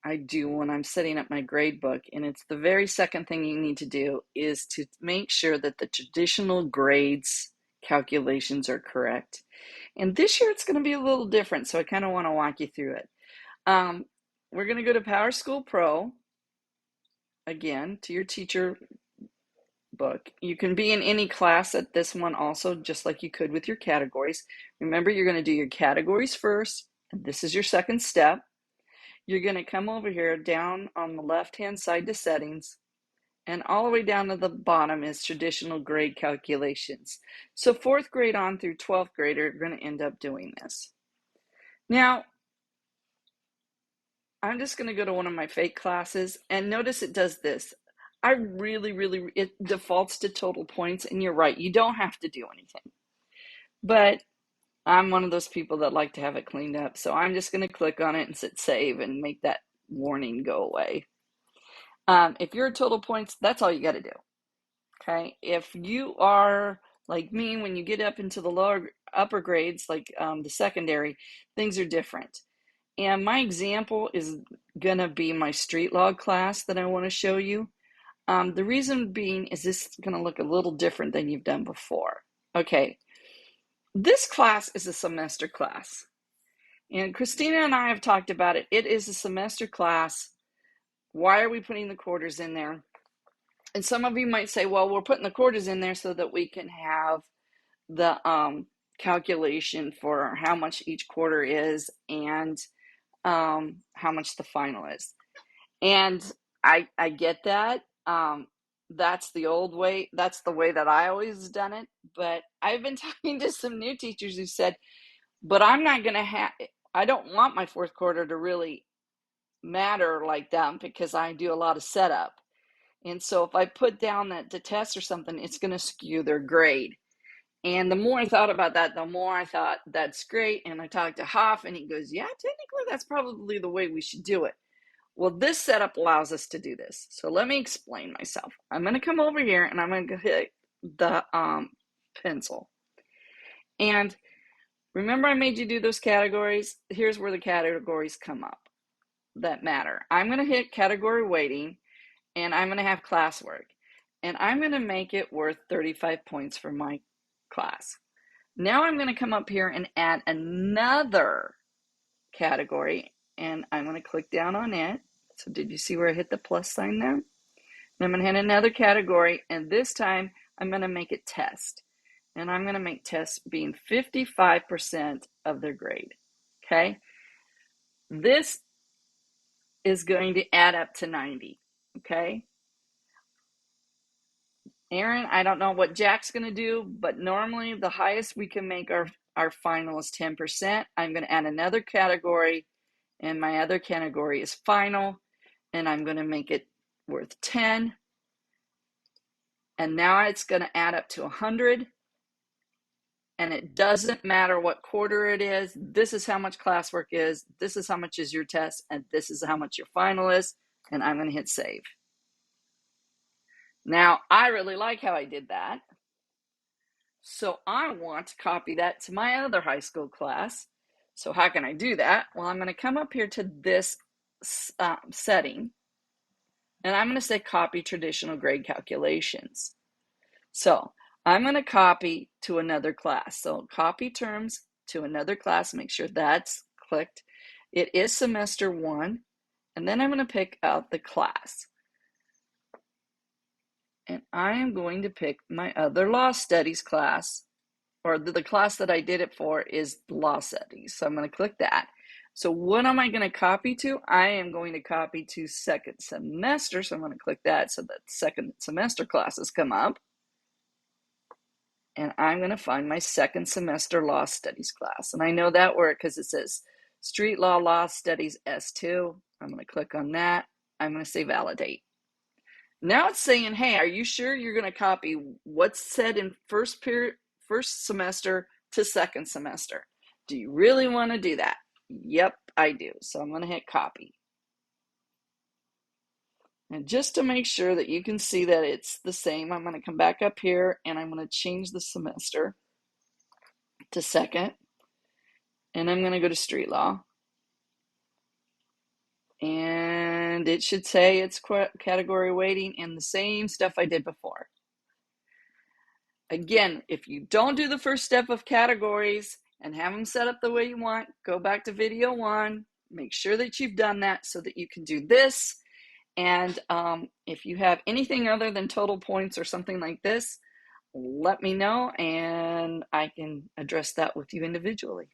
I do when I'm setting up my grade book, and it's the very second thing you need to do is to make sure that the traditional grades calculations are correct. And this year it's going to be a little different, so I kind of want to walk you through it. We're going to go to Powerschool Pro again to your teacher book. You can be in any class at this one also, just like you could with your categories. Remember, you're going to do your categories first, and this is your second step. You're going to come over here down on the left-hand side to settings, and all the way down to the bottom is traditional grade calculations. So 4th grade on through 12th grade are going to end up doing this. Now, I'm just going to go to one of my fake classes, and notice it does this. It defaults to total points, and you're right, you don't have to do anything. But I'm one of those people that like to have it cleaned up, so I'm just going to click on it and hit save and make that warning go away. If you're at total points, that's all you got to do. Okay, if you are like me, when you get up into the upper grades, like the secondary, things are different. And my example is going to be my street log class that I want to show you. The reason being is this is going to look a little different than you've done before. Okay, this class is a semester class. And Christina and I have talked about it. It is a semester class. Why are we putting the quarters in there? And some of you might say, well, we're putting the quarters in there so that we can have the calculation for how much each quarter is and how much the final is. And I get that. That's the old way. That's the way that I always done it. But I've been talking to some new teachers who said, but I'm not going to I don't want my 4th quarter to really matter like that because I do a lot of setup. And so if I put down that to test or something, it's going to skew their grade. And the more I thought about that, the more I thought that's great. And I talked to Hoff, and he goes, yeah, technically that's probably the way we should do it. Well, this setup allows us to do this. So let me explain myself. I'm going to come over here, and I'm going to hit the pencil. And remember I made you do those categories? Here's where the categories come up that matter. I'm going to hit category weighting, and I'm going to have classwork. And I'm going to make it worth 35 points for my class. Now I'm going to come up here and add another category, and I'm going to click down on it. So did you see where I hit the plus sign there? And I'm going to hit another category, and this time I'm going to make it test. And I'm going to make test being 55% of their grade. Okay? This is going to add up to 90. Okay? Aaron, I don't know what Jack's going to do, but normally the highest we can make our final is 10%. I'm going to add another category, and my other category is final, and I'm going to make it worth 10. And now it's going to add up to 100. And it doesn't matter what quarter it is. This is how much classwork is. This is how much is your test. And this is how much your final is. And I'm going to hit save. Now, I really like how I did that. So I want to copy that to my other high school class. So how can I do that? Well, I'm going to come up here to this setting. And I'm going to say copy traditional grade calculations. So I'm going to copy to another class. So copy terms to another class. Make sure that's clicked. It is semester 1. And then I'm going to pick out the class. And I am going to pick my other law studies class, or the class that I did it for is law studies. So I'm going to click that. So what am I going to copy to? I am going to copy to second semester. So I'm going to click that so that second semester classes come up. And I'm going to find my second semester law studies class. And I know that word because it says Street Law Studies S2. I'm going to click on that. I'm going to say validate. Now it's saying, hey, are you sure you're going to copy what's said in first semester to second semester? Do you really want to do that? Yep, I do. So I'm going to hit copy. And just to make sure that you can see that it's the same, I'm going to come back up here and I'm going to change the semester to second. And I'm going to go to street law. And and it should say it's category weighting and the same stuff I did before. Again, if you don't do the first step of categories and have them set up the way you want, go back to video 1, make sure that you've done that so that you can do this. And if you have anything other than total points or something like this, let me know and I can address that with you individually.